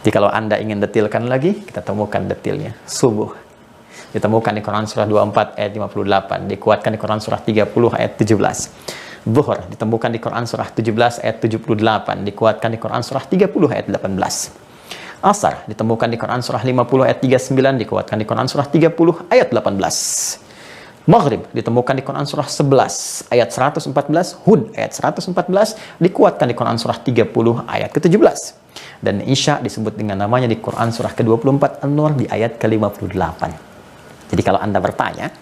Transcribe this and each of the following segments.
Jadi kalau Anda ingin detilkan lagi, kita temukan detilnya. Subuh ditemukan di Quran surah 24 ayat 58, dikuatkan di Quran surah 30 ayat 17. Zuhur ditemukan di Quran surah 17 ayat 78, dikuatkan di Quran surah 30 ayat 18. Asar ditemukan di Quran surah 50 ayat 39, dikuatkan di Quran surah 30 ayat 18. Maghrib ditemukan di Quran surah 11 ayat 114, Hud ayat 114, dikuatkan di Quran surah 30 ayat ke-17. Dan Isya disebut dengan namanya di Quran surah ke-24 An-Nur di ayat ke-58. Jadi kalau Anda bertanya,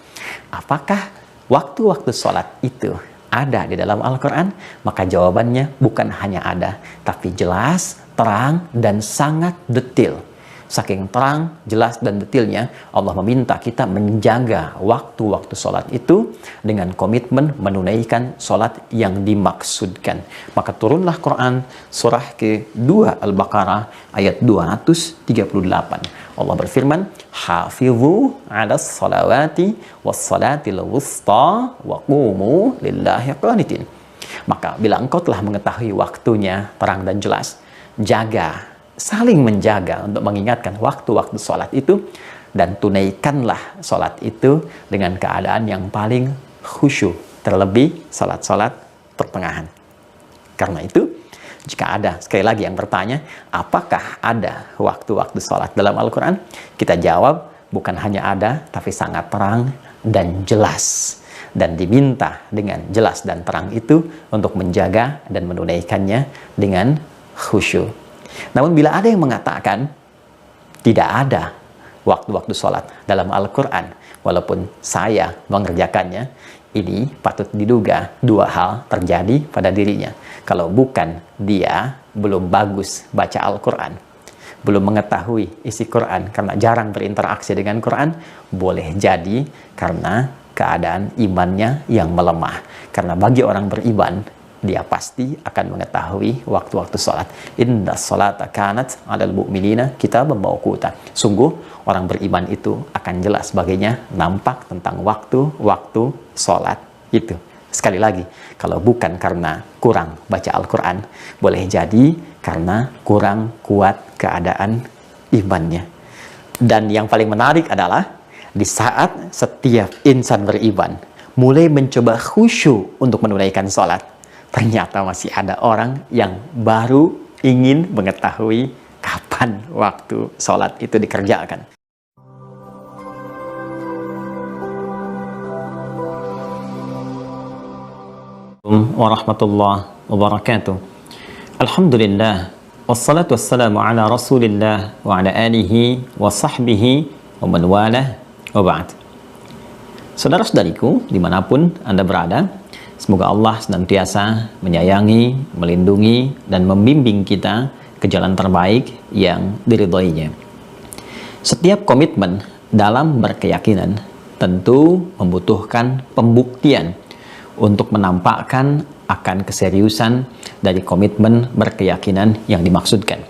apakah waktu-waktu sholat itu ada di dalam Al-Quran? Maka jawabannya bukan hanya ada, tapi jelas, terang, dan sangat detil. Saking terang, jelas, dan detilnya, Allah meminta kita menjaga waktu-waktu sholat itu dengan komitmen menunaikan sholat yang dimaksudkan. Maka turunlah Quran surah ke-2 Al-Baqarah ayat 238. Allah berfirman, "Hafidhu 'alas salawati was salatil wusta wa qumu lillahi qanitin." Maka bila engkau telah mengetahui waktunya terang dan jelas, jaga, saling menjaga untuk mengingatkan waktu-waktu sholat itu, dan tunaikanlah sholat itu dengan keadaan yang paling khusyuk, terlebih sholat-sholat pertengahan. Karena itu, jika ada sekali lagi yang bertanya, apakah ada waktu-waktu sholat dalam Al-Quran? Kita jawab, bukan hanya ada, tapi sangat terang dan jelas. Dan diminta dengan jelas dan terang itu untuk menjaga dan menunaikannya dengan khusyuk. Namun bila ada yang mengatakan tidak ada waktu-waktu sholat dalam Al-Quran, walaupun saya mengerjakannya, ini patut diduga dua hal terjadi pada dirinya. Kalau bukan dia belum bagus baca Al-Quran, belum mengetahui isi Quran karena jarang berinteraksi dengan Quran, boleh jadi karena keadaan imannya yang melemah. Karena bagi orang beriman, dia pasti akan mengetahui waktu-waktu sholat. Inna sholata kanat 'alal mu'minina kitaban mawquta. Sungguh orang beriman itu akan jelas baginya nampak tentang waktu-waktu sholat itu. Sekali lagi, kalau bukan karena kurang baca Al-Quran, boleh jadi karena kurang kuat keadaan imannya. Dan yang paling menarik adalah di saat setiap insan beriman mulai mencoba khusyuk untuk menunaikan sholat, ternyata masih ada orang yang baru ingin mengetahui kapan waktu sholat itu dikerjakan. Warahmatullahi wabarakatuh. Alhamdulillah, wassalatu wassalamu ala rasulillah wa ala alihi wa sahbihi wa man walah wa ba'd. Saudara-saudariku dimanapun Anda berada, semoga Allah senantiasa menyayangi, melindungi, dan membimbing kita ke jalan terbaik yang diridhoinya. Setiap komitmen dalam berkeyakinan tentu membutuhkan pembuktian untuk menampakkan akan keseriusan dari komitmen berkeyakinan yang dimaksudkan.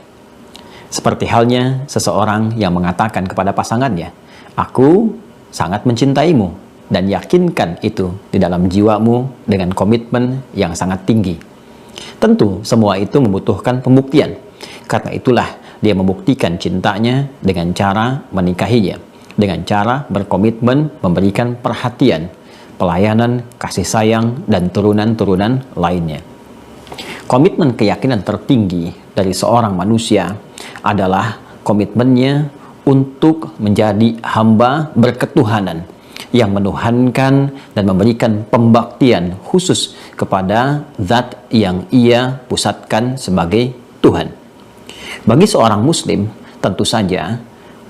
Seperti halnya seseorang yang mengatakan kepada pasangannya, "Aku sangat mencintaimu," dan yakinkan itu di dalam jiwamu dengan komitmen yang sangat tinggi. Tentu semua itu membutuhkan pembuktian. Karena itulah dia membuktikan cintanya dengan cara menikahinya, dengan cara berkomitmen memberikan perhatian, pelayanan, kasih sayang, dan turunan-turunan lainnya. Komitmen keyakinan tertinggi dari seorang manusia adalah komitmennya untuk menjadi hamba berketuhanan yang menuhankan dan memberikan pembaktian khusus kepada zat yang ia pusatkan sebagai Tuhan. Bagi seorang muslim, tentu saja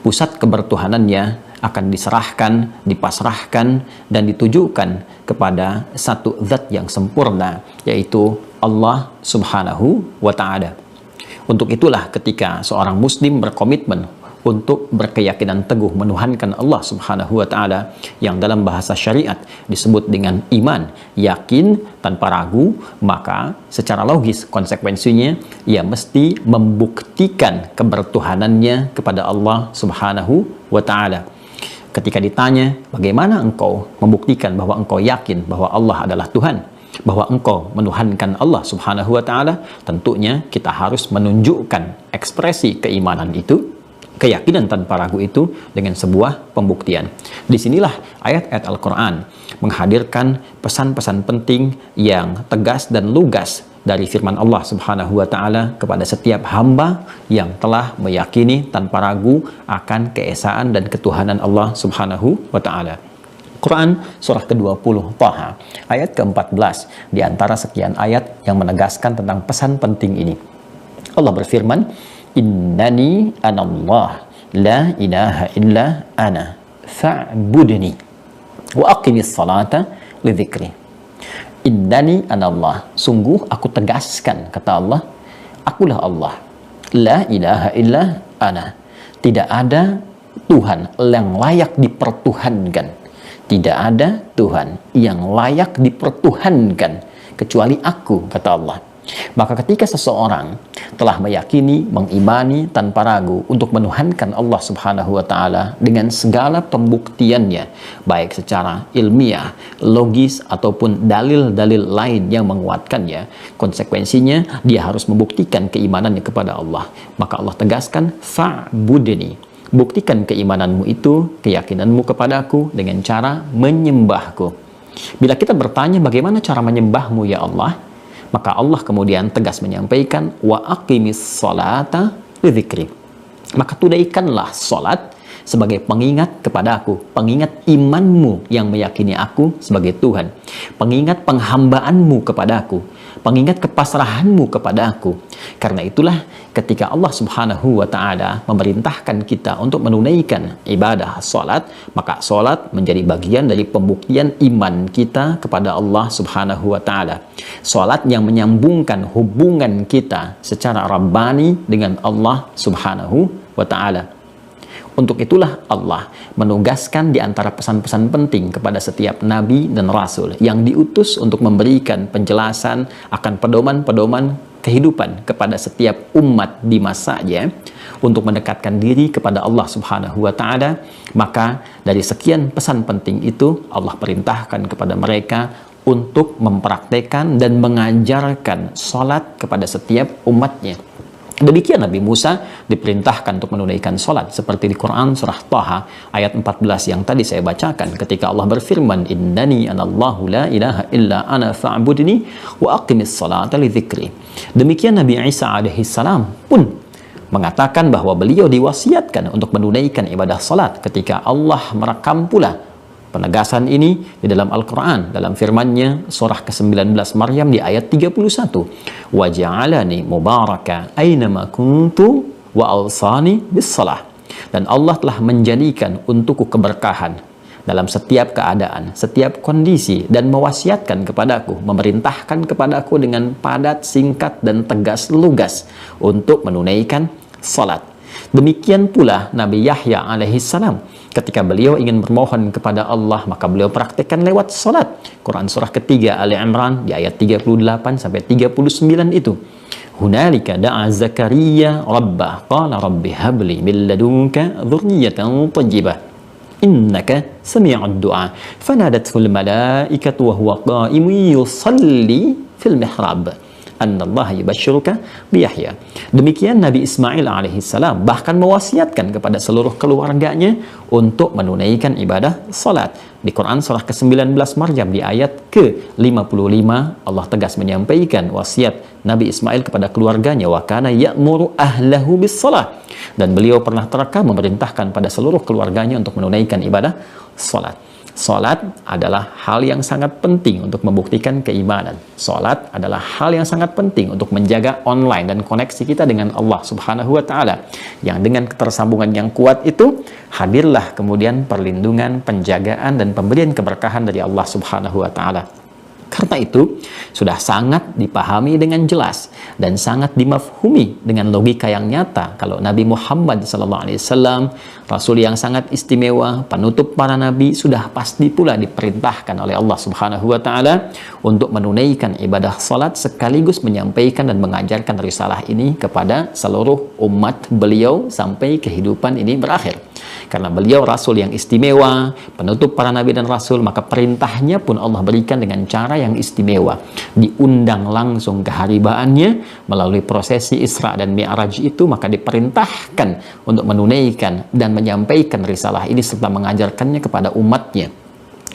pusat kebertuhanannya akan diserahkan, dipasrahkan, dan ditujukan kepada satu zat yang sempurna, yaitu Allah Subhanahu wa Ta'ala. Untuk itulah ketika seorang muslim berkomitmen untuk berkeyakinan teguh menuhankan Allah Subhanahu wa Ta'ala, yang dalam bahasa syariat disebut dengan iman, yakin tanpa ragu, maka secara logis konsekuensinya ia mesti membuktikan kebertuhanannya kepada Allah Subhanahu wa Ta'ala. Ketika ditanya, bagaimana engkau membuktikan bahwa engkau yakin bahwa Allah adalah Tuhan? bahwa engkau menuhankan Allah Subhanahu wa taala, tentunya kita harus menunjukkan ekspresi keimanan itu, keyakinan tanpa ragu itu dengan sebuah pembuktian. Disinilah ayat-ayat Al-Quran menghadirkan pesan-pesan penting yang tegas dan lugas dari firman Allah Subhanahu wa taala kepada setiap hamba yang telah meyakini tanpa ragu akan keesaan dan ketuhanan Allah Subhanahu wa taala. Quran surah ke-20 Taha ayat ke-14 di antara sekian ayat yang menegaskan tentang pesan penting ini. Allah berfirman, "Innani anallah la ilaha illa ana fa'budni wa aqimis salata li dzikri." Innani anallah, sungguh aku tegaskan, kata Allah, akulah Allah. La ilaha illa ana, tidak ada Tuhan yang layak dipertuhankan. Tidak ada Tuhan yang layak dipertuhankan kecuali aku, kata Allah. Maka ketika seseorang telah meyakini, mengimani tanpa ragu untuk menuhankan Allah Subhanahu wa taala dengan segala pembuktiannya, baik secara ilmiah, logis ataupun dalil-dalil lain yang menguatkannya, konsekuensinya dia harus membuktikan keimanannya kepada Allah. Maka Allah tegaskan, fa'budni, buktikan keimananmu itu, keyakinanmu kepadaku dengan cara menyembahku. Bila kita bertanya bagaimana cara menyembahmu ya Allah, maka Allah kemudian tegas menyampaikan, wa aqimis salata li dzikri. Maka tunaikanlah salat sebagai pengingat kepada aku, pengingat imanmu yang meyakini aku sebagai Tuhan, pengingat penghambaanmu kepada aku, pengingat kepasrahanmu kepada aku. Karena itulah ketika Allah Subhanahu wa taala memerintahkan kita untuk menunaikan ibadah salat, maka salat menjadi bagian dari pembuktian iman kita kepada Allah Subhanahu wa taala. Salat yang menyambungkan hubungan kita secara rabbani dengan Allah Subhanahu wa taala. Untuk itulah Allah menugaskan di antara pesan-pesan penting kepada setiap nabi dan rasul yang diutus untuk memberikan penjelasan akan pedoman-pedoman kehidupan kepada setiap umat di masanya untuk mendekatkan diri kepada Allah Subhanahu wa taala. Maka dari sekian pesan penting itu Allah perintahkan kepada mereka untuk mempraktekkan dan mengajarkan salat kepada setiap umatnya. Demikian Nabi Musa diperintahkan untuk menunaikan salat seperti di Quran surah Taha ayat 14 yang tadi saya bacakan ketika Allah berfirman, innani anallahu la ilaha illa ana fa'budni wa aqimis salata li dzikri. Demikian Nabi Isa alaihi salam pun mengatakan bahwa beliau diwasiatkan untuk menunaikan ibadah salat ketika Allah merekam pula penegasan ini di dalam Al-Quran, dalam firman-Nya surah ke-19 Maryam di ayat 31. Wa ja'alani mubaraka aynama kuntu wa awsani bis-shalah. Dan Allah telah menjadikan untukku keberkahan dalam setiap keadaan, setiap kondisi, dan mewasiatkan kepadaku, memerintahkan kepadaku dengan padat, singkat, dan tegas lugas untuk menunaikan salat. Demikian pula Nabi Yahya alaihi salam, ketika beliau ingin bermohon kepada Allah, maka beliau praktekkan lewat salat. Quran surah ketiga Ali Imran di ayat 38 sampai 39 itu. Hunalika da'a Zakaria rabbah qala rabbi habli min ladunka dzurriyyatan thayyibah innaka sami'ud du'a fanadatul malaikatu wa huwa qa'imun yusalli fil mihrab annallaha yubashshiruka biyahya. Demikian Nabi Ismail alaihi salam bahkan mewasiatkan kepada seluruh keluarganya untuk menunaikan ibadah salat. Di Quran surah ke-19 Maryam di ayat ke-55 Allah tegas menyampaikan wasiat Nabi Ismail kepada keluarganya, wa kana ya'muru ahlahu bis-shalah, dan beliau pernah terekam memerintahkan pada seluruh keluarganya untuk menunaikan ibadah salat. Salat adalah hal yang sangat penting untuk membuktikan keimanan. Salat adalah hal yang sangat penting untuk menjaga online dan koneksi kita dengan Allah Subhanahu wa taala. Yang dengan ketersambungan yang kuat itu hadirlah kemudian perlindungan, penjagaan dan pemberian keberkahan dari Allah Subhanahu wa taala. Karena itu sudah sangat dipahami dengan jelas dan sangat dimafhumi dengan logika yang nyata kalau Nabi Muhammad SAW, Rasul yang sangat istimewa, penutup para nabi, sudah pasti pula diperintahkan oleh Allah Subhanahu wa taala untuk menunaikan ibadah salat sekaligus menyampaikan dan mengajarkan risalah ini kepada seluruh umat beliau sampai kehidupan ini berakhir. Karena beliau Rasul yang istimewa, penutup para nabi dan rasul, maka perintahnya pun Allah berikan dengan cara yang istimewa. Diundang langsung keharibaannya melalui prosesi Isra dan Mi'raj itu, maka diperintahkan untuk menunaikan dan menyampaikan risalah ini serta mengajarkannya kepada umatnya.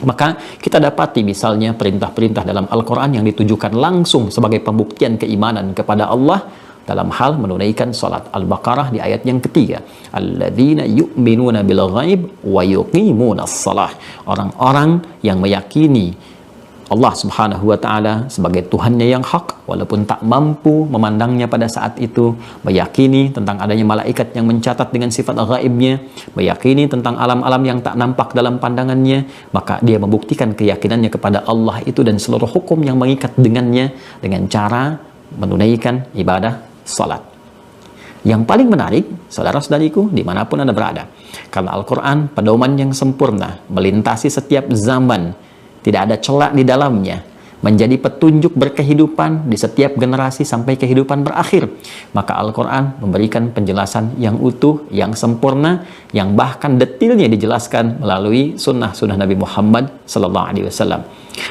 Maka kita dapati misalnya perintah-perintah dalam Al-Quran yang ditujukan langsung sebagai pembuktian keimanan kepada Allah dalam hal menunaikan salat. Al-Baqarah di ayat yang ketiga, alladzina yu'minuna bil ghaib wa yuqimunas shalah. Orang-orang yang meyakini Allah Subhanahu wa ta'ala sebagai Tuhannya yang hak walaupun tak mampu memandangnya pada saat itu, meyakini tentang adanya malaikat yang mencatat dengan sifat gaibnya, meyakini tentang alam-alam yang tak nampak dalam pandangannya, maka dia membuktikan keyakinannya kepada Allah itu dan seluruh hukum yang mengikat dengannya dengan cara menunaikan ibadah salat. Yang paling menarik, saudara-saudariku, dimanapun Anda berada, karena Al-Quran pedoman yang sempurna melintasi setiap zaman, tidak ada celah di dalamnya, menjadi petunjuk berkehidupan di setiap generasi sampai kehidupan berakhir. Maka Al-Quran memberikan penjelasan yang utuh, yang sempurna, yang bahkan detailnya dijelaskan melalui sunnah-sunnah Nabi Muhammad SAW.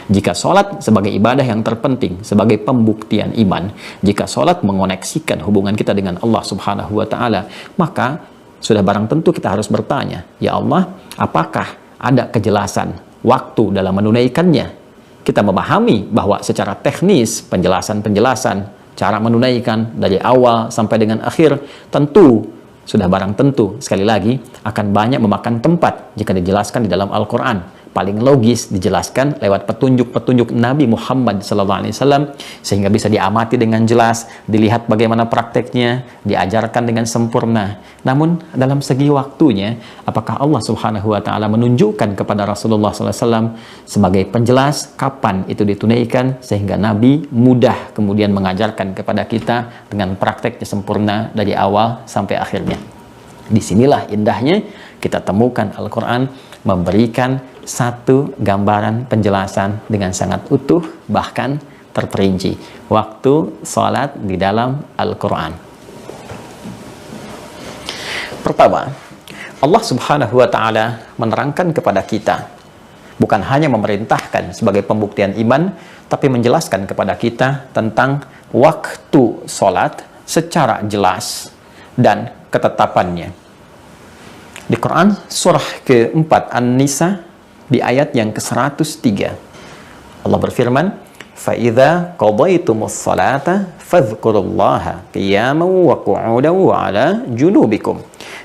Jika sholat sebagai ibadah yang terpenting, sebagai pembuktian iman, jika sholat mengoneksikan hubungan kita dengan Allah Subhanahu wa ta'ala, maka sudah barang tentu kita harus bertanya, ya Allah, apakah ada kejelasan waktu dalam menunaikannya? Kita memahami bahwa secara teknis penjelasan-penjelasan cara menunaikan dari awal sampai dengan akhir tentu sudah barang tentu sekali lagi akan banyak memakan tempat jika dijelaskan di dalam Al-Quran. Paling logis dijelaskan lewat petunjuk-petunjuk Nabi Muhammad SAW sehingga bisa diamati dengan jelas, dilihat bagaimana prakteknya, diajarkan dengan sempurna. Namun dalam segi waktunya, apakah Allah Subhanahu wa ta'ala menunjukkan kepada Rasulullah SAW sebagai penjelas kapan itu ditunaikan sehingga Nabi mudah kemudian mengajarkan kepada kita dengan prakteknya sempurna dari awal sampai akhirnya. Disinilah indahnya kita temukan Al-Quran memberikan satu gambaran penjelasan dengan sangat utuh, bahkan terperinci. Waktu sholat di dalam Al-Quran. Pertama, Allah Subhanahu wa ta'ala menerangkan kepada kita, bukan hanya memerintahkan sebagai pembuktian iman, tapi menjelaskan kepada kita tentang waktu sholat secara jelas dan ketetapannya. Di Quran surah ke-4 An-Nisa di ayat yang ke-103 Allah berfirman, فَإِذَا قَضَيْتُمُ الصَّلَاةَ فَاذْكُرُوا اللَّهَ قِيَامًا وَقُعُودًا وَعَلَى جُنُوبِكُمْ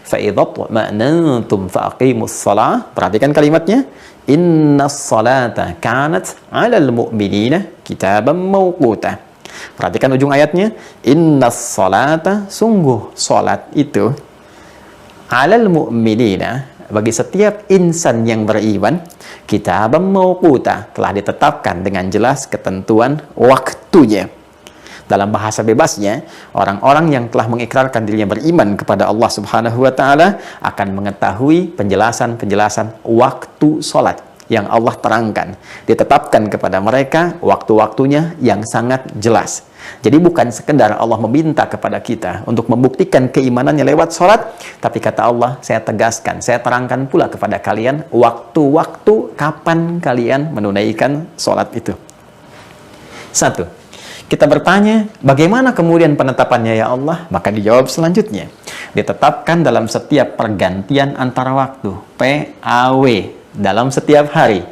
فَإِذَا اطْمَأْنَنْتُمْ فَأَقِيمُوا الصَّلَاةَ. Perhatikan kalimatnya, Inna as-salata kanat 'alal mu'minina kitaban mawquta. Perhatikan ujung ayatnya, Inna as-salata, sungguh salat itu, 'alal mu'minina, bagi setiap insan yang beriman, kitaban mawquta, telah ditetapkan dengan jelas ketentuan waktunya. Dalam bahasa bebasnya, orang-orang yang telah mengikrarkan dirinya beriman kepada Allah Subhanahu wa ta'ala akan mengetahui penjelasan-penjelasan waktu sholat yang Allah terangkan. Ditetapkan kepada mereka waktu-waktunya yang sangat jelas. Jadi bukan sekedar Allah meminta kepada kita untuk membuktikan keimanannya lewat sholat, tapi kata Allah, saya tegaskan, saya terangkan pula kepada kalian waktu-waktu kapan kalian menunaikan sholat itu. Satu, kita bertanya, bagaimana kemudian penetapannya ya Allah? Maka dijawab selanjutnya, ditetapkan dalam setiap pergantian antara waktu, PAW, dalam setiap hari.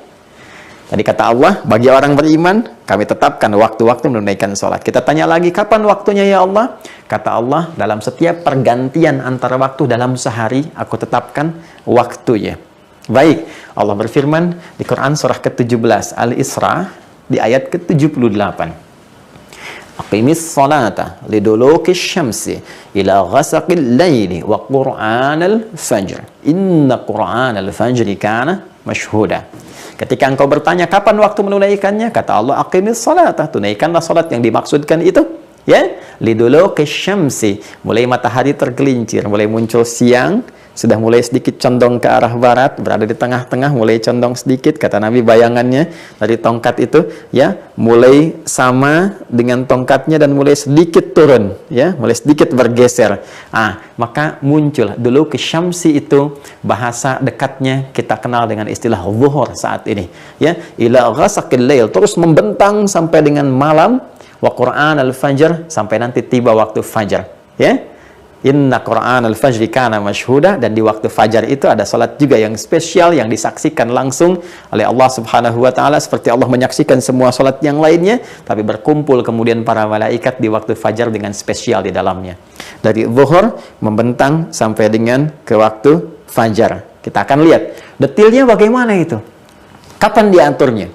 Tadi kata Allah, bagi orang beriman, kami tetapkan waktu-waktu menunaikan sholat. Kita tanya lagi, kapan waktunya ya Allah? Kata Allah, dalam setiap pergantian antara waktu dalam sehari, aku tetapkan waktunya. Baik, Allah berfirman di Quran surah ke-17 Al-Isra di ayat ke-78. Aqimis salata lidulukis syamsi ila ghasaqil laili wa qur'anal fajr. Inna qur'anal fajri kana mashhuda. Ketika engkau bertanya kapan waktu menunaikannya, kata Allah, aqimis salata, tunaikanlah salat. Yang dimaksudkan itu, ya, lidulukis syamsi, mulai matahari tergelincir, mulai muncul siang sudah mulai sedikit condong ke arah barat, berada di tengah-tengah, mulai condong sedikit, kata Nabi bayangannya dari tongkat itu, ya, mulai sama dengan tongkatnya dan mulai sedikit turun, ya, mulai sedikit bergeser. Maka muncul dulu ke syamsi itu, bahasa dekatnya kita kenal dengan istilah zuhur saat ini, ya, ila ghasaqil lail, terus membentang sampai dengan malam, wa Qur'an al-fajr, sampai nanti tiba waktu fajar, ya. Inna Qur'an al-fajri kana mashhuda, dan di waktu fajar itu ada salat juga yang spesial yang disaksikan langsung oleh Allah Subhanahu wa taala, seperti Allah menyaksikan semua salat yang lainnya, tapi berkumpul kemudian para malaikat di waktu fajar dengan spesial di dalamnya. Dari zuhur membentang sampai dengan ke waktu fajar. Kita akan lihat detailnya bagaimana itu. Kapan diaturnya?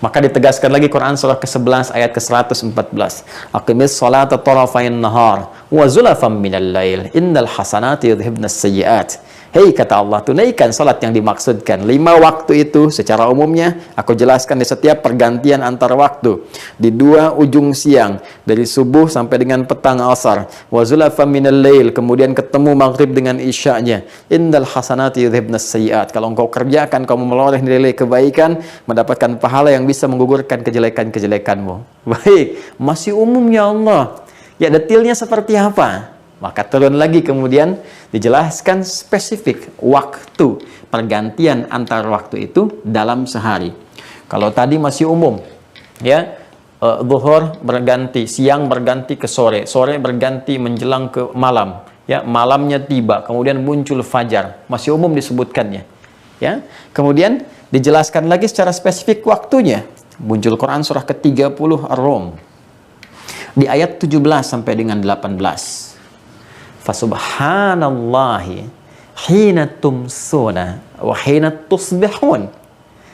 Maka ditegaskan lagi Quran surah ke-11 ayat ke-114. Aqimis salata tarafain nahar wa zulafam minal lail innal hasanati yudhibnas sayyiat. Hei, kata Allah, tunaikan salat yang dimaksudkan. 5 waktu itu secara umumnya aku jelaskan di setiap pergantian antar waktu. Di 2 ujung siang, dari subuh sampai dengan petang asar. Wa zulafam minal lail, kemudian ketemu maghrib dengan isya'nya. Innal hasanati yudhibnas sayyiat. Kalau engkau kerjakan, kamu meloreh nilai kebaikan, mendapatkan pahala yang bisa menggugurkan kejelekan-kejelekanmu. Baik, masih umum ya Allah. Ya, detailnya seperti apa? Maka turun lagi kemudian dijelaskan spesifik waktu pergantian antar waktu itu dalam sehari. Kalau tadi masih umum, ya, zuhur berganti, siang berganti ke sore, sore berganti menjelang ke malam, ya, malamnya tiba, kemudian muncul fajar, masih umum disebutkannya, ya. Kemudian dijelaskan lagi secara spesifik waktunya. Muncul Quran surah ke-30 Ar-Rum di ayat 17 sampai dengan 18. Fasubhanallahi hina tumsuna wa hina tusbihun.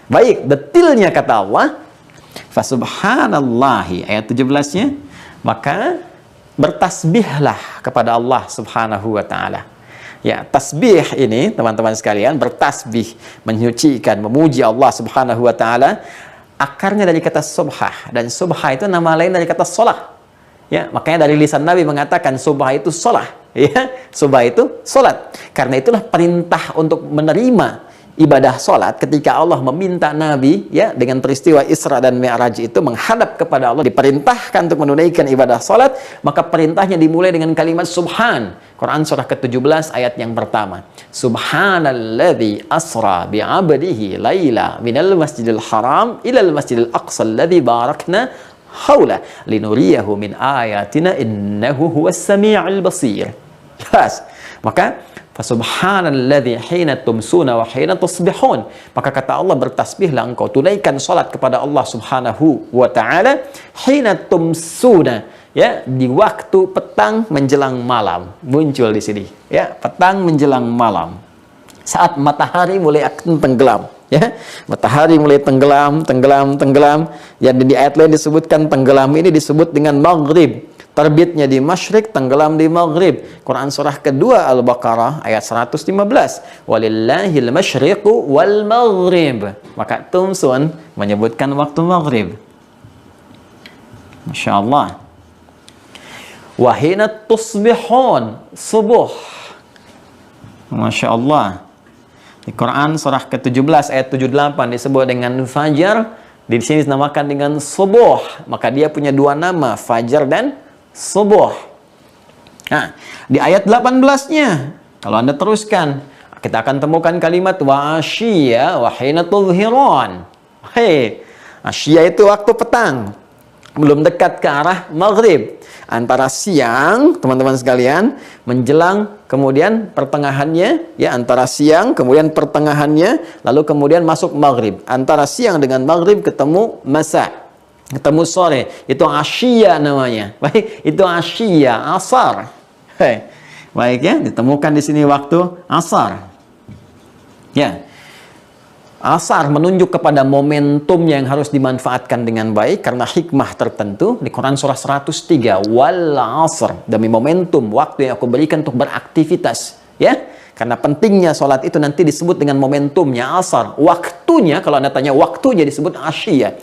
Baik, detailnya kata Allah, fasubhanallahi, ayat 17-nya, maka bertasbihlah kepada Allah Subhanahu wa taala. Ya, tasbih ini teman-teman sekalian, bertasbih, menyucikan, memuji Allah Subhanahu wa taala, akarnya dari kata subhah, dan subhah itu nama lain dari kata shalah. Ya, makanya dari lisan Nabi mengatakan subhah itu shalah. Ya, subah itu solat. Karena itulah perintah untuk menerima ibadah solat ketika Allah meminta Nabi, ya, dengan peristiwa Isra dan Mi'raj itu menghadap kepada Allah, diperintahkan untuk menunaikan ibadah solat, maka perintahnya dimulai dengan kalimat subhan. Quran surah ke-17 ayat yang pertama. Subhanalladzi asra bi'abdihi laila minal masjidil haram ilal masjidil aqsa alladzi barakna haula linuriyahu min ayatina innahu huwas sami'ul basir. Jelas. Maka fasubhanalladzi hina tumsuna wa hina tusbihun. Maka kata Allah, bertasbihlah engkau, tunaikan salat kepada Allah Subhanahu wa taala hina tumsuna, ya, di waktu petang menjelang malam. Muncul di sini, ya, petang menjelang malam. Saat matahari mulai akan tenggelam, ya. Matahari mulai tenggelam. Ya, di ayat lain disebutkan tenggelam ini disebut dengan maghrib. Terbitnya di masyrik, tenggelam di maghrib. Quran surah kedua Al-Baqarah ayat 115. Walillahil masyriqu wal maghrib. Maka tumsun menyebutkan waktu maghrib. Masya Allah. Wahina tusbihun, subuh. Masya Allah. Di Quran surah ke-17 ayat 78 disebut dengan fajar. Di sini dinamakan dengan subuh. Maka dia punya 2 nama, fajar dan subuh. Nah, di ayat 18-nya, kalau Anda teruskan, kita akan temukan kalimat wa asyiya wa hina tudhiran. Hei, asyiya itu waktu petang, belum dekat ke arah maghrib. Antara siang, teman-teman sekalian, menjelang kemudian pertengahannya, ya, antara siang kemudian pertengahannya, lalu kemudian masuk maghrib. Antara siang dengan maghrib ketemu masa, ketemu sore, itu asyiya namanya. Baik, itu asyiya, asar. Baik, ya, ditemukan di sini waktu asar. Ya. Asar menunjuk kepada momentum yang harus dimanfaatkan dengan baik karena hikmah tertentu. Di Quran surah 103, wal asr, demi momentum waktu yang aku berikan untuk beraktivitas, ya. Karena pentingnya sholat itu nanti disebut dengan momentumnya asar. Waktunya, kalau Anda tanya waktunya, disebut asyiya.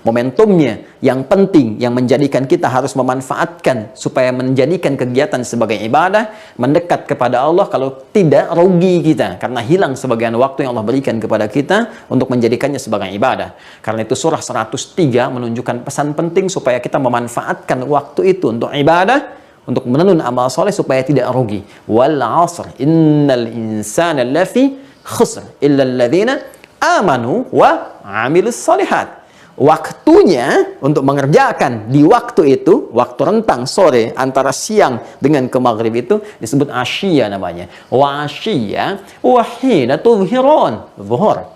momentumnya yang penting, yang menjadikan kita harus memanfaatkan supaya menjadikan kegiatan sebagai ibadah, mendekat kepada Allah. Kalau tidak, rugi kita karena hilang sebagian waktu yang Allah berikan kepada kita untuk menjadikannya sebagai ibadah. Karena itu surah 103 menunjukkan pesan penting supaya kita memanfaatkan waktu itu untuk ibadah, untuk menenun amal soleh supaya tidak rugi. Wal 'asr innal insana lafi khusr illa alladzina amanu wa 'amilus shalihat. Waktunya untuk mengerjakan di waktu itu, waktu rentang sore antara siang dengan ke maghrib itu disebut asyia namanya. Wa asyia wa hina tudhhirun, zuhur.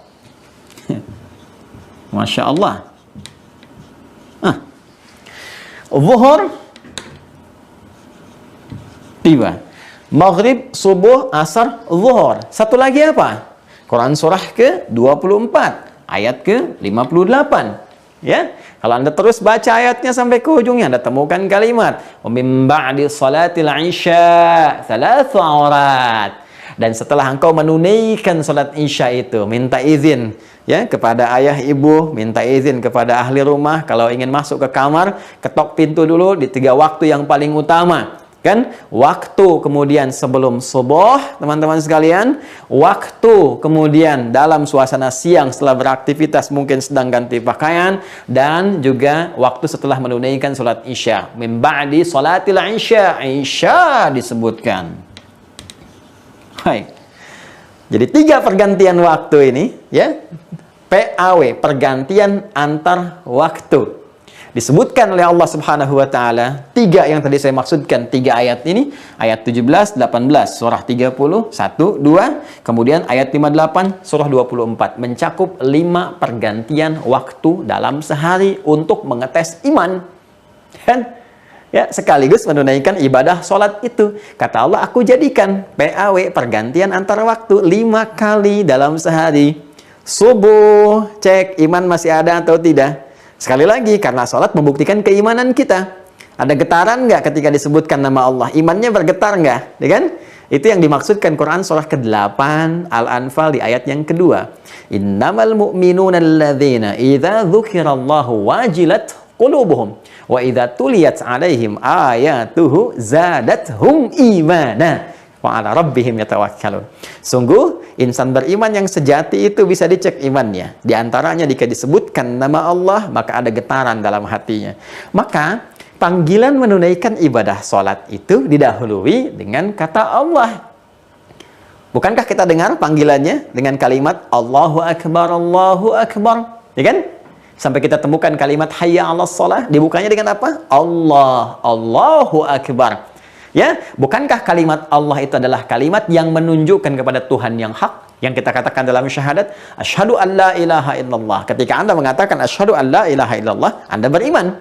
Masya Allah. Zuhur tiba, maghrib, subuh, asar, zuhur. Satu lagi apa? Quran surah ke-24 ayat ke-58. Ya, kalau Anda terus baca ayatnya sampai ke ujungnya, Anda temukan kalimat mim ba'di salatil isya thalathu awrat. Dan setelah engkau menunaikan salat isya itu, minta izin ya kepada ayah ibu, minta izin kepada ahli rumah. Kalau ingin masuk ke kamar, ketok pintu dulu di 3 waktu yang paling utama. Kan waktu kemudian sebelum subuh, teman-teman sekalian, waktu kemudian dalam suasana siang setelah beraktivitas mungkin sedang ganti pakaian, dan juga waktu setelah menunaikan salat isya, min ba'di salatil isya. Isya disebutkan. Baik. Jadi 3 pergantian waktu ini ya, PAW, pergantian antar waktu, disebutkan oleh Allah Subhanahu wa taala. 3 yang tadi saya maksudkan, 3 ayat ini, ayat 17, 18 surah 30, 1, 2, kemudian ayat 58 surah 24, mencakup 5 pergantian waktu dalam sehari untuk mengetes iman. Kan? Ya, sekaligus menunaikan ibadah sholat itu. Kata Allah, aku jadikan PAW, pergantian antara waktu, 5 kali dalam sehari. Subuh, cek iman masih ada atau tidak. Sekali lagi, karena sholat membuktikan keimanan kita. Ada getaran nggak ketika disebutkan nama Allah? Imannya bergetar nggak? Ya kan? Itu yang dimaksudkan Quran surah ke-8 Al-Anfal di ayat yang kedua. Innamal mu'minuna alladzina idza dzukirallahu wajilat qulubuhum wa idza tuliyat 'alaihim ayatuhu zadathum imana wa 'ala rabbihim yatawakkalun. Sungguh insan beriman yang sejati itu bisa dicek imannya. Di antaranya jika disebutkan nama Allah, maka ada getaran dalam hatinya. Maka panggilan menunaikan ibadah sholat itu didahului dengan kata Allah. Bukankah kita dengar panggilannya dengan kalimat Allahu Akbar, Allahu Akbar, ya kan? Sampai kita temukan kalimat hayya 'alas shalah, dibukanya dengan apa? Allah, Allahu Akbar. Ya, bukankah kalimat Allah itu adalah kalimat yang menunjukkan kepada Tuhan yang hak, yang kita katakan dalam syahadat, asyhadu an la ilaha illallah. Ketika Anda mengatakan asyhadu an la ilaha illallah, Anda beriman.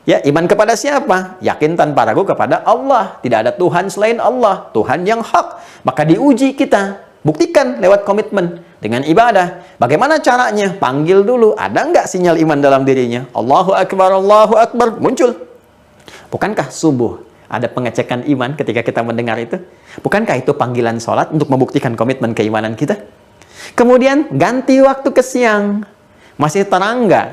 Ya, iman kepada siapa? Yakin tanpa ragu kepada Allah. Tidak ada Tuhan selain Allah, Tuhan yang hak. Maka diuji kita, buktikan lewat komitmen dengan ibadah. Bagaimana caranya? Panggil dulu, ada nggak sinyal iman dalam dirinya? Allahu Akbar, Allahu Akbar, muncul. Bukankah subuh ada pengecekan iman ketika kita mendengar itu? Bukankah itu panggilan sholat untuk membuktikan komitmen keimanan kita? Kemudian ganti waktu ke siang. Masih terang nggak?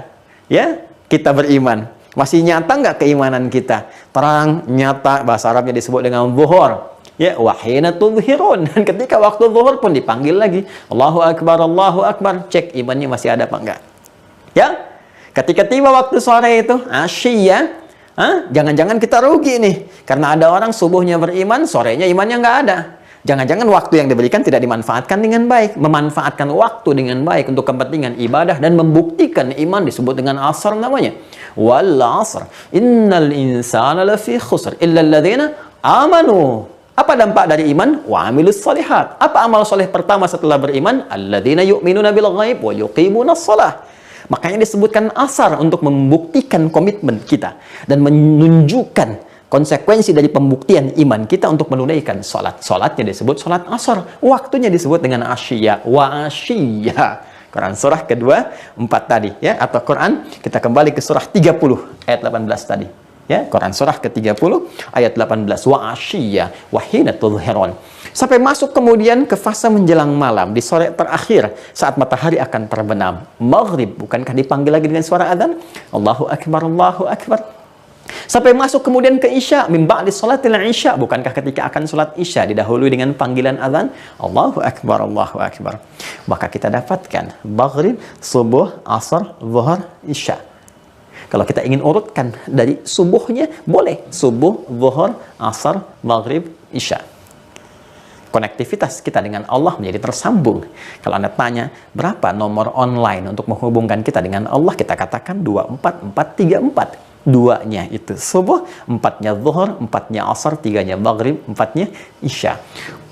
Ya, kita beriman. Masih nyata nggak keimanan kita? Terang, nyata, bahasa Arabnya disebut dengan zuhur. Ya, wahina tudhhirun. Dan ketika waktu zuhur pun dipanggil lagi. Allahu Akbar, Allahu Akbar. Cek imannya masih ada apa enggak? Ya, ketika tiba waktu sore itu, asyiyah, jangan-jangan kita rugi nih, karena ada orang subuhnya beriman, sorenya imannya nggak ada. Jangan-jangan waktu yang diberikan tidak dimanfaatkan dengan baik. Memanfaatkan waktu dengan baik untuk kepentingan ibadah dan membuktikan iman disebut dengan asar namanya. Wal asr innal insana lafi khusr illa alladzina amanu. Apa dampak dari iman? Wa amilus shalihat. Apa amal soleh pertama setelah beriman? Alladzina yu'minuna bil ghaib wa yuqimunas shalah. Makanya disebutkan asar untuk membuktikan komitmen kita dan menunjukkan konsekuensi dari pembuktian iman kita untuk menunaikan sholat. Sholatnya disebut sholat asar. Waktunya disebut dengan asyiyah. Wa asyiyah. Quran surah kedua 4 tadi. Ya, atau Quran, kita kembali ke surah 30 ayat 18 tadi. Ya, Quran surah ke-30 ayat 18. Wa asyiyah wa hina tudhhirun. Sampai masuk kemudian ke fase menjelang malam, di sore terakhir, saat matahari akan terbenam. Maghrib, bukankah dipanggil lagi dengan suara adzan? Allahu Akbar, Allahu Akbar. Sampai masuk kemudian ke isya, min ba'di sholatil isya, bukankah ketika akan sholat isya didahului dengan panggilan adzan? Allahu Akbar, Allahu Akbar. Maka kita dapatkan maghrib, subuh, asar, zuhur, isya. Kalau kita ingin urutkan dari subuhnya, boleh. Subuh, zuhur, asar, maghrib, isya. Konektivitas kita dengan Allah menjadi tersambung. Kalau Anda tanya, berapa nomor online untuk menghubungkan kita dengan Allah? Kita katakan 24434. Duanya itu subuh, 4-nya zuhur, 4-nya asar, 3-nya maghrib, 4-nya isya.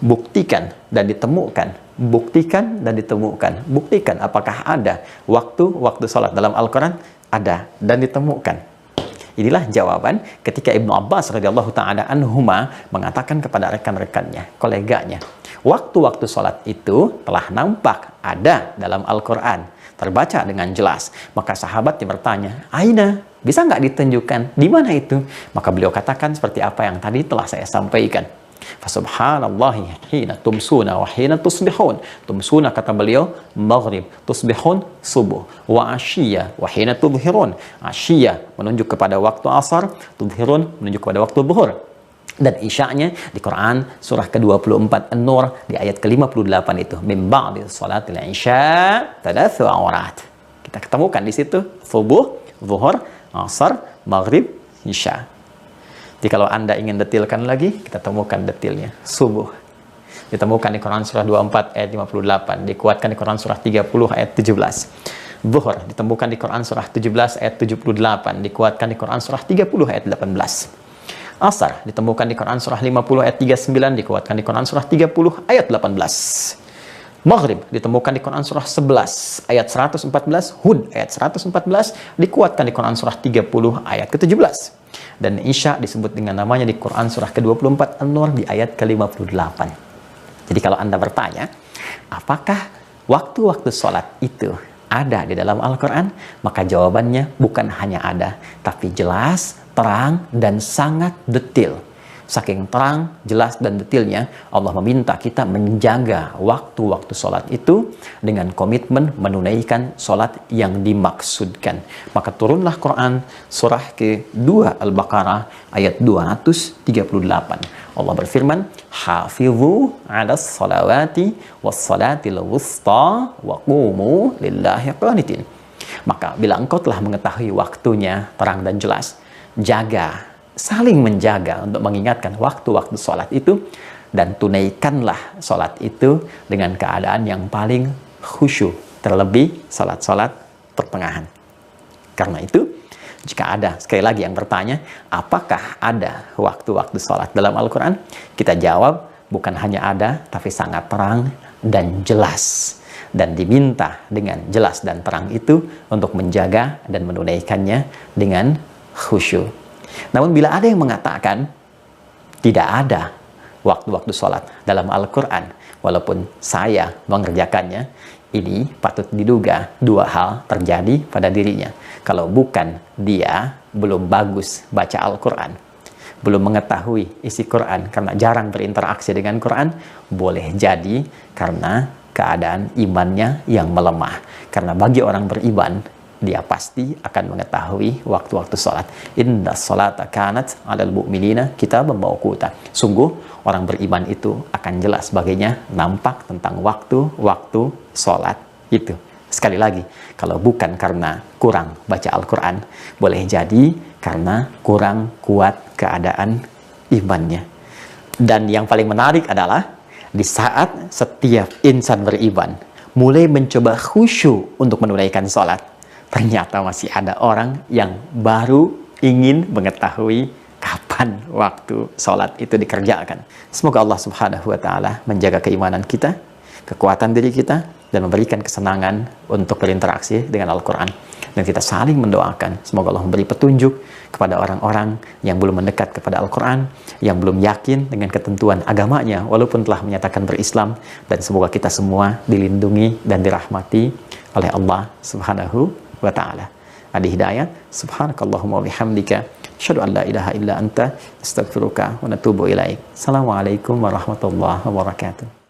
Buktikan dan ditemukan. Buktikan dan ditemukan. Buktikan apakah ada waktu sholat dalam Al-Quran? Ada dan ditemukan. Inilah jawaban ketika Ibnu Abbas radhiyallahu ta'ala anhuma mengatakan kepada rekan-rekannya, koleganya, waktu-waktu sholat itu telah nampak ada dalam Al-Quran, terbaca dengan jelas. Maka sahabatnya bertanya, Aina, bisa nggak ditunjukkan di mana itu? Maka beliau katakan seperti apa yang tadi telah saya sampaikan. Fasubhanallahi hina tumsuna wa hina tusbihun. Tumsuna kata beliau maghrib, tusbihun subuh, wa asyiya wa hina tudhirun. Asyiya menunjuk kepada waktu asar, tudhirun menunjuk kepada waktu zuhur. Dan isya'nya di Quran surah ke-24 An-Nur di ayat ke-58 itu, min ba'di sholatil isya tadatsu awrat. Kita ketemukan di situ subuh, zuhur, asar, maghrib, isya. Jadi kalau Anda ingin detilkan lagi, kita temukan detilnya. Subuh ditemukan di Quran surah 24 ayat 58, dikuatkan di Quran surah 30 ayat 17. Zuhur ditemukan di Quran surah 17 ayat 78, dikuatkan di Quran surah 30 ayat 18. Asar ditemukan di Quran surah 50 ayat 39, dikuatkan di Quran surah 30 ayat 18. Maghrib ditemukan di Quran surah 11 ayat 114, Hud ayat 114, dikuatkan di Quran surah 30 ayat ke-17. Dan isya disebut dengan namanya di Quran surah ke-24 An-Nur di ayat ke-58. Jadi kalau Anda bertanya, apakah waktu-waktu sholat itu ada di dalam Al-Quran? Maka jawabannya bukan hanya ada, tapi jelas, terang, dan sangat detil. Saking terang, jelas, dan detilnya, Allah meminta kita menjaga waktu-waktu sholat itu dengan komitmen menunaikan sholat yang dimaksudkan. Maka turunlah Quran surah ke-2 Al-Baqarah ayat 238. Allah berfirman, Hafidhu 'alas salawati was salatil wusta wa qumu lillahi qanitin. Maka bila engkau telah mengetahui waktunya terang dan jelas, jaga, saling menjaga untuk mengingatkan waktu-waktu sholat itu, dan tunaikanlah sholat itu dengan keadaan yang paling khusyuk, terlebih sholat-sholat pertengahan. Karena itu, jika ada sekali lagi yang bertanya, apakah ada waktu-waktu sholat dalam Al-Quran? Kita jawab, bukan hanya ada, tapi sangat terang dan jelas. Dan diminta dengan jelas dan terang itu untuk menjaga dan menunaikannya dengan khusyuk. Namun bila ada yang mengatakan tidak ada waktu-waktu sholat dalam Al-Quran, walaupun saya mengerjakannya, ini patut diduga dua hal terjadi pada dirinya. Kalau bukan dia belum bagus baca Al-Quran, belum mengetahui isi Quran karena jarang berinteraksi dengan Quran, boleh jadi karena keadaan imannya yang melemah. Karena bagi orang beriman, dia pasti akan mengetahui waktu-waktu sholat. Inna sholata kanat 'alal mu'minina kitaban mawquta. Sungguh orang beriman itu akan jelas baginya nampak tentang waktu-waktu sholat itu. Sekali lagi, kalau bukan karena kurang baca Al-Quran, boleh jadi karena kurang kuat keadaan imannya. Dan yang paling menarik adalah di saat setiap insan beriman mulai mencoba khusyuk untuk menunaikan sholat, ternyata masih ada orang yang baru ingin mengetahui kapan waktu sholat itu dikerjakan. Semoga Allah Subhanahu wa Ta'ala menjaga keimanan kita, kekuatan diri kita, dan memberikan kesenangan untuk berinteraksi dengan Al-Quran. Dan kita saling mendoakan, semoga Allah memberi petunjuk kepada orang-orang yang belum mendekat kepada Al-Quran, yang belum yakin dengan ketentuan agamanya, walaupun telah menyatakan berislam. Dan semoga kita semua dilindungi dan dirahmati oleh Allah Subhanahu wa Ta'ala. Adi Hidayat, subhanakallahumma wa bihamdika, Asyhadu an la ilaha illa anta, astaghfiruka wa natubu ilaik. Assalamualaikum warahmatullahi wabarakatuh.